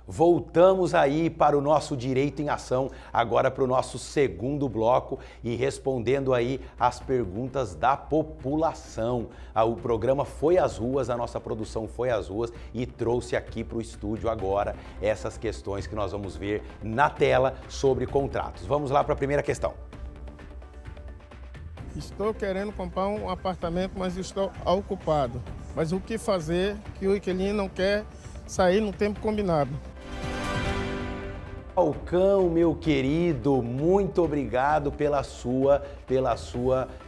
Voltamos aí para o nosso Direito em Ação, agora para o nosso segundo bloco e respondendo aí as perguntas da população. O programa foi às ruas, a nossa produção foi às ruas e trouxe aqui para o estúdio agora essas questões que nós vamos ver na tela sobre contratos. Vamos lá para a primeira questão. Estou querendo comprar um apartamento, mas estou ocupado. Mas o que fazer que o inquilino não quer sair no tempo combinado? Falcão, meu querido, muito obrigado pela sua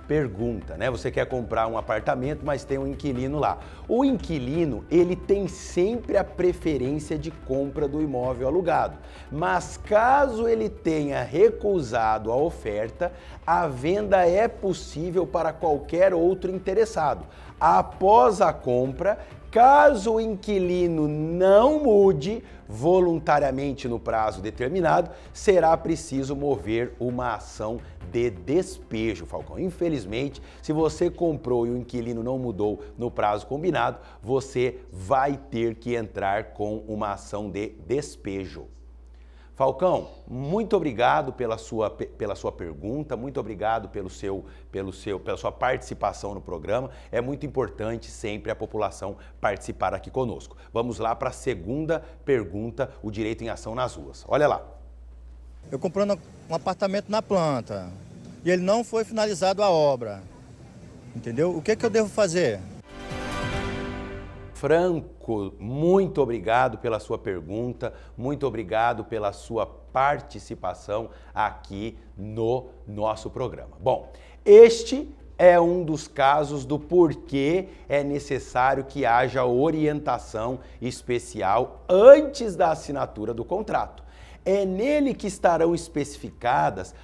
pergunta, né? Você quer comprar um apartamento, mas tem um inquilino lá. O inquilino, ele tem sempre a preferência de compra do imóvel alugado, mas caso ele tenha recusado a oferta, a venda é possível para qualquer outro interessado. Após a compra, caso o inquilino não mude voluntariamente no prazo determinado, será preciso mover uma ação de despejo, Falcão. Infelizmente, se você comprou e o inquilino não mudou no prazo combinado, você vai ter que entrar com uma ação de despejo. Falcão, muito obrigado pela sua pergunta, muito obrigado pela sua participação no programa. É muito importante sempre a população participar aqui conosco. Vamos lá para a segunda pergunta, o Direito em Ação nas ruas. Olha lá. Eu comprei um apartamento na planta e ele não foi finalizado a obra, entendeu? O que eu devo fazer? Franco, muito obrigado pela sua pergunta, muito obrigado pela sua participação aqui no nosso programa. Bom, este é um dos casos do porquê é necessário que haja orientação especial antes da assinatura do contrato. É nele que estarão especificadas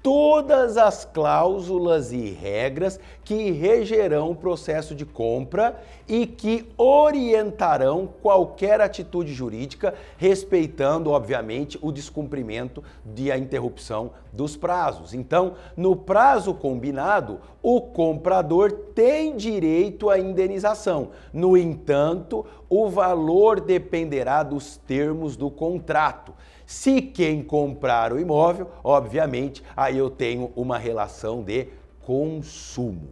todas as cláusulas e regras que regerão o processo de compra e que orientarão qualquer atitude jurídica, respeitando, obviamente, o descumprimento da interrupção dos prazos. Então, no prazo combinado, o comprador tem direito à indenização. No entanto, o valor dependerá dos termos do contrato. Se quem comprar o imóvel, obviamente, aí eu tenho uma relação de consumo.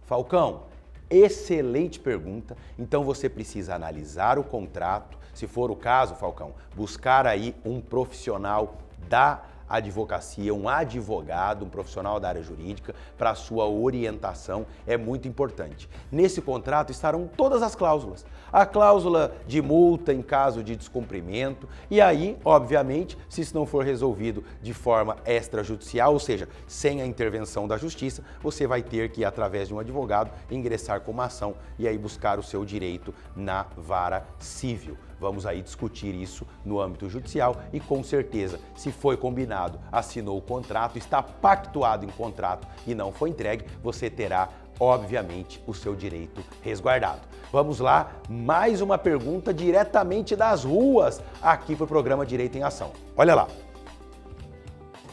Falcão, excelente pergunta. Então você precisa analisar o contrato. Se for o caso, Falcão, buscar aí um profissional da advocacia, um advogado, um profissional da área jurídica para a sua orientação é muito importante. Nesse contrato estarão todas as cláusulas. A cláusula de multa em caso de descumprimento e aí, obviamente, se isso não for resolvido de forma extrajudicial, ou seja, sem a intervenção da justiça, você vai ter que, através de um advogado, ingressar com uma ação e aí buscar o seu direito na vara civil. Vamos aí discutir isso no âmbito judicial e com certeza, se foi combinado, assinou o contrato, está pactuado em contrato e não foi entregue, você terá, obviamente, o seu direito resguardado. Vamos lá, mais uma pergunta diretamente das ruas aqui para o programa Direito em Ação. Olha lá.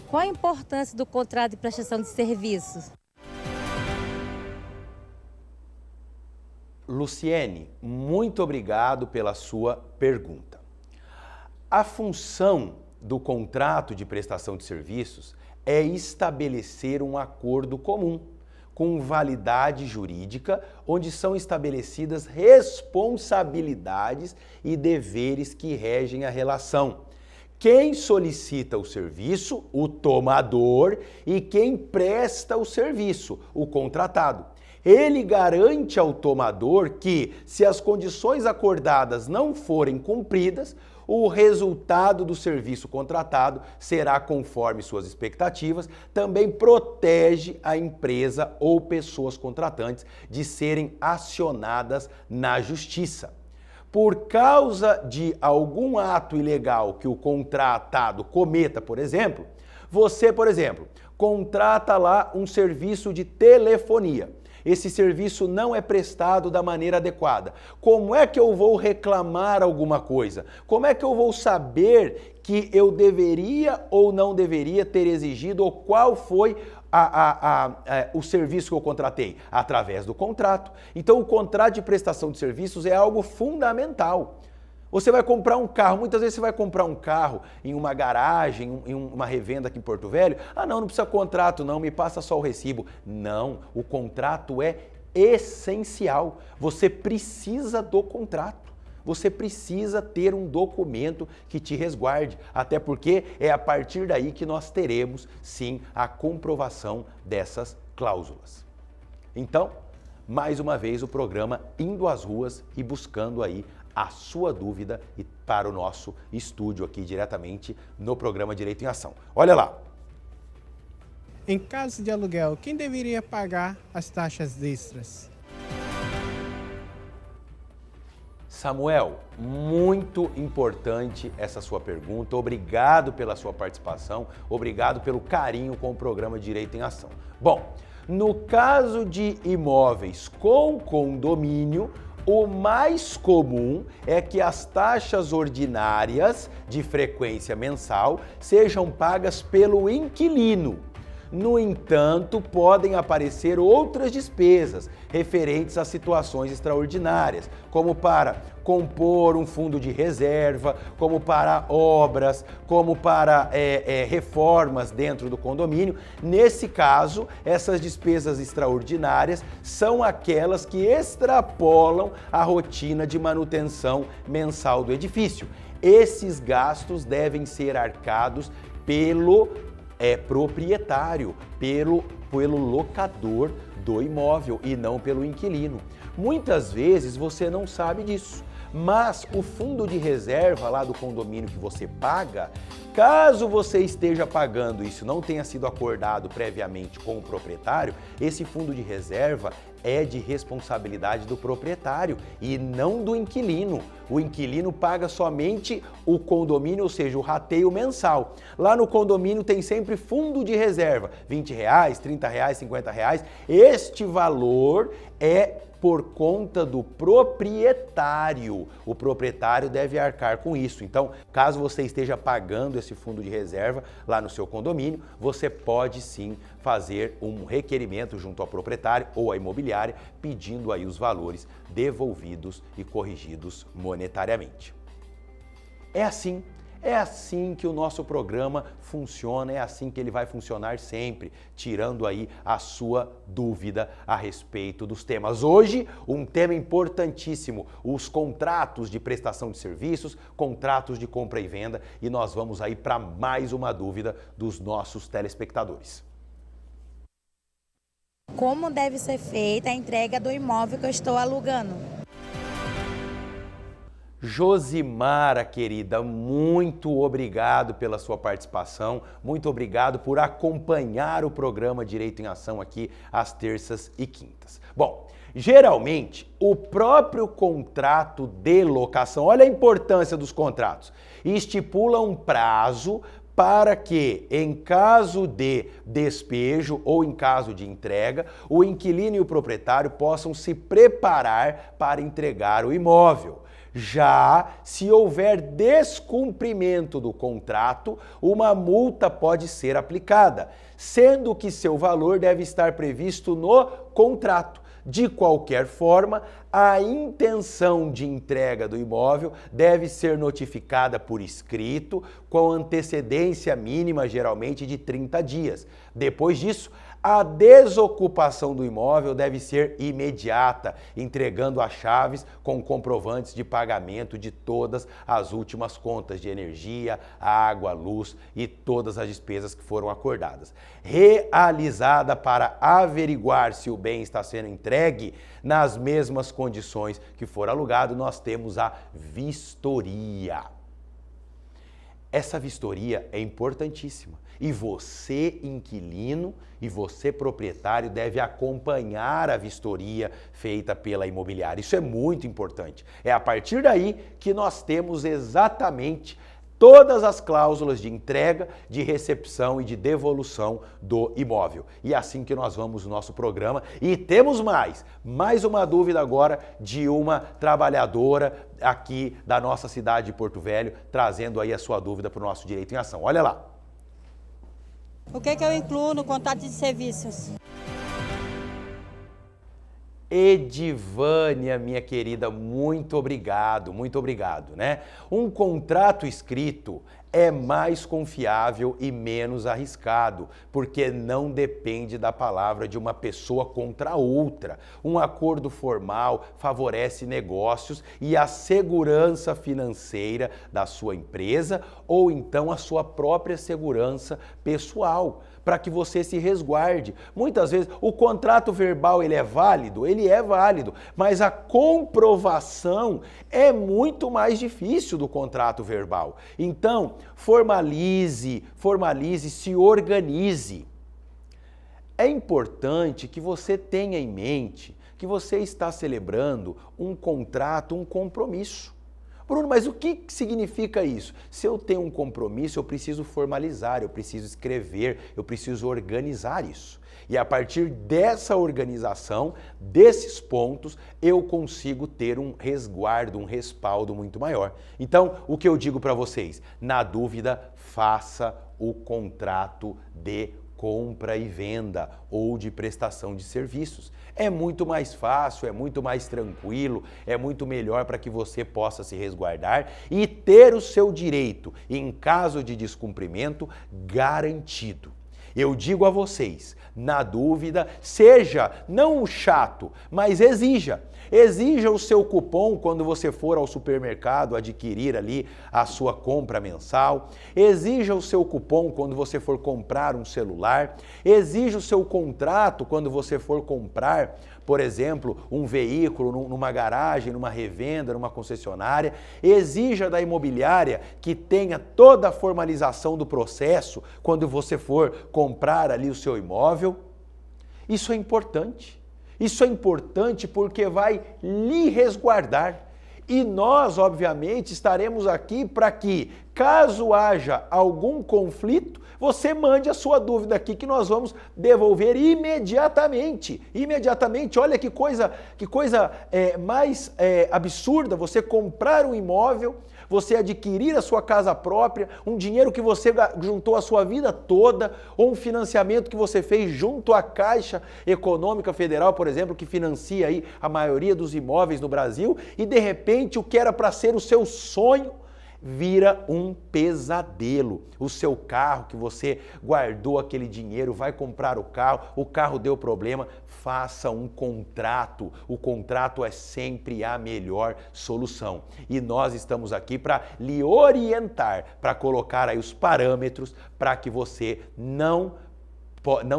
Qual a importância do contrato de prestação de serviços? Luciene, muito obrigado pela sua pergunta. A função do contrato de prestação de serviços é estabelecer um acordo comum, com validade jurídica, onde são estabelecidas responsabilidades e deveres que regem a relação. Quem solicita o serviço, o tomador, e quem presta o serviço, o contratado. Ele garante ao tomador que, se as condições acordadas não forem cumpridas, o resultado do serviço contratado será conforme suas expectativas, também protege a empresa ou pessoas contratantes de serem acionadas na justiça. Por causa de algum ato ilegal que o contratado cometa, por exemplo, você, por exemplo, contrata lá um serviço de telefonia. Esse serviço não é prestado da maneira adequada. Como é que eu vou reclamar alguma coisa? Como é que eu vou saber que eu deveria ou não deveria ter exigido ou qual foi o serviço que eu contratei? Através do contrato. Então, o contrato de prestação de serviços é algo fundamental. Você vai comprar um carro, muitas vezes você vai comprar um carro em uma garagem, em uma revenda aqui em Porto Velho. Ah, não precisa contrato não, me passa só o recibo. Não, o contrato é essencial. Você precisa do contrato. Você precisa ter um documento que te resguarde, até porque é a partir daí que nós teremos, sim, a comprovação dessas cláusulas. Então, mais uma vez o programa indo às ruas e buscando aí a sua dúvida e para o nosso estúdio aqui diretamente no programa Direito em Ação. Olha lá. Em caso de aluguel, quem deveria pagar as taxas extras? Samuel, muito importante essa sua pergunta. Obrigado pela sua participação, obrigado pelo carinho com o programa Direito em Ação. Bom, no caso de imóveis com condomínio, o mais comum é que as taxas ordinárias de frequência mensal sejam pagas pelo inquilino. No entanto, podem aparecer outras despesas referentes a situações extraordinárias, como para compor um fundo de reserva, como para obras, como para reformas dentro do condomínio. Nesse caso, essas despesas extraordinárias são aquelas que extrapolam a rotina de manutenção mensal do edifício. Esses gastos devem ser arcados pelo proprietário, pelo locador do imóvel e não pelo inquilino. Muitas vezes você não sabe disso, mas o fundo de reserva lá do condomínio que você paga, caso você esteja pagando e isso não tenha sido acordado previamente com o proprietário, esse fundo de reserva é de responsabilidade do proprietário e não do inquilino. O inquilino paga somente o condomínio, ou seja, o rateio mensal. Lá no condomínio tem sempre fundo de reserva, R$20, R$30, R$50. Este valor é por conta do proprietário. O proprietário deve arcar com isso. Então, caso você esteja pagando esse fundo de reserva lá no seu condomínio, você pode sim fazer um requerimento junto ao proprietário ou à imobiliária, pedindo aí os valores devolvidos e corrigidos monetariamente. É assim que o nosso programa funciona, é assim que ele vai funcionar sempre, tirando aí a sua dúvida a respeito dos temas. Hoje, um tema importantíssimo, os contratos de prestação de serviços, contratos de compra e venda, e nós vamos aí para mais uma dúvida dos nossos telespectadores. Como deve ser feita a entrega do imóvel que eu estou alugando? Josimara, querida, muito obrigado pela sua participação, muito obrigado por acompanhar o programa Direito em Ação aqui às terças e quintas. Bom, geralmente o próprio contrato de locação, olha a importância dos contratos, estipula um prazo para que, em caso de despejo ou em caso de entrega, o inquilino e o proprietário possam se preparar para entregar o imóvel. Já se houver descumprimento do contrato, uma multa pode ser aplicada, sendo que seu valor deve estar previsto no contrato. De qualquer forma, a intenção de entrega do imóvel deve ser notificada por escrito, com antecedência mínima, geralmente de 30 dias. Depois disso, a desocupação do imóvel deve ser imediata, entregando as chaves com comprovantes de pagamento de todas as últimas contas de energia, água, luz e todas as despesas que foram acordadas. Realizada para averiguar se o bem está sendo entregue nas mesmas condições que for alugado, nós temos a vistoria. Essa vistoria é importantíssima e você, inquilino, e você, proprietário, deve acompanhar a vistoria feita pela imobiliária. Isso é muito importante. É a partir daí que nós temos exatamente todas as cláusulas de entrega, de recepção e de devolução do imóvel. E é assim que nós vamos no nosso programa. E temos mais uma dúvida agora de uma trabalhadora aqui da nossa cidade de Porto Velho, trazendo aí a sua dúvida para o nosso Direito em Ação. Olha lá. O que eu incluo no contrato de serviços? Edivânia, minha querida, muito obrigado, né? Um contrato escrito é mais confiável e menos arriscado, porque não depende da palavra de uma pessoa contra outra. Um acordo formal favorece negócios e a segurança financeira da sua empresa ou então a sua própria segurança pessoal, para que você se resguarde. Muitas vezes o contrato verbal ele é válido, mas a comprovação é muito mais difícil do contrato verbal. Então, formalize, se organize. É importante que você tenha em mente que você está celebrando um contrato, um compromisso. Bruno, mas o que significa isso? Se eu tenho um compromisso, eu preciso formalizar, eu preciso escrever, eu preciso organizar isso. E a partir dessa organização, desses pontos, eu consigo ter um resguardo, um respaldo muito maior. Então, o que eu digo para vocês? Na dúvida, faça o contrato de compra e venda ou de prestação de serviços. É muito mais fácil, é muito mais tranquilo, é muito melhor para que você possa se resguardar e ter o seu direito, em caso de descumprimento, garantido. Eu digo a vocês, na dúvida, seja não o chato, mas exija. Exija o seu cupom quando você for ao supermercado adquirir ali a sua compra mensal. Exija o seu cupom quando você for comprar um celular. Exija o seu contrato quando você for comprar, por exemplo, um veículo numa garagem, numa revenda, numa concessionária. Exija da imobiliária que tenha toda a formalização do processo quando você for comprar ali o seu imóvel. Isso é importante. Isso é importante porque vai lhe resguardar. E nós, obviamente, estaremos aqui para que, caso haja algum conflito, você mande a sua dúvida aqui que nós vamos devolver imediatamente. Imediatamente. Olha que coisa mais absurda você comprar um imóvel, você adquirir a sua casa própria, um dinheiro que você juntou a sua vida toda, ou um financiamento que você fez junto à Caixa Econômica Federal, por exemplo, que financia aí a maioria dos imóveis no Brasil, e de repente o que era para ser o seu sonho vira um pesadelo. O seu carro que você guardou aquele dinheiro, vai comprar o carro deu problema, faça um contrato. O contrato é sempre a melhor solução. E nós estamos aqui para lhe orientar, para colocar aí os parâmetros para que você não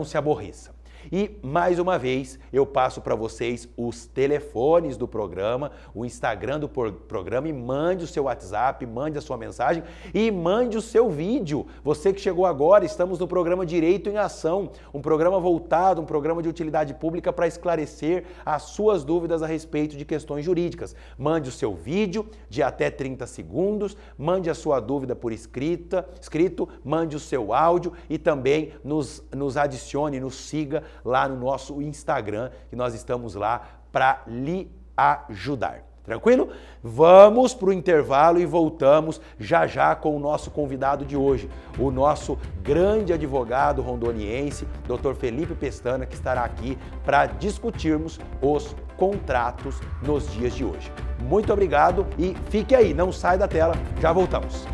se aborreça. E, mais uma vez, eu passo para vocês os telefones do programa, o Instagram do programa, e mande o seu WhatsApp, mande a sua mensagem e mande o seu vídeo. Você que chegou agora, estamos no programa Direito em Ação, um programa voltado, um programa de utilidade pública para esclarecer as suas dúvidas a respeito de questões jurídicas. Mande o seu vídeo de até 30 segundos, mande a sua dúvida por escrito, mande o seu áudio e também nos adicione, nos siga lá no nosso Instagram, que nós estamos lá para lhe ajudar. Tranquilo? Vamos para o intervalo e voltamos já com o nosso convidado de hoje, o nosso grande advogado rondoniense, Dr. Felipe Pestana, que estará aqui para discutirmos os contratos nos dias de hoje. Muito obrigado e fique aí, não sai da tela, já voltamos.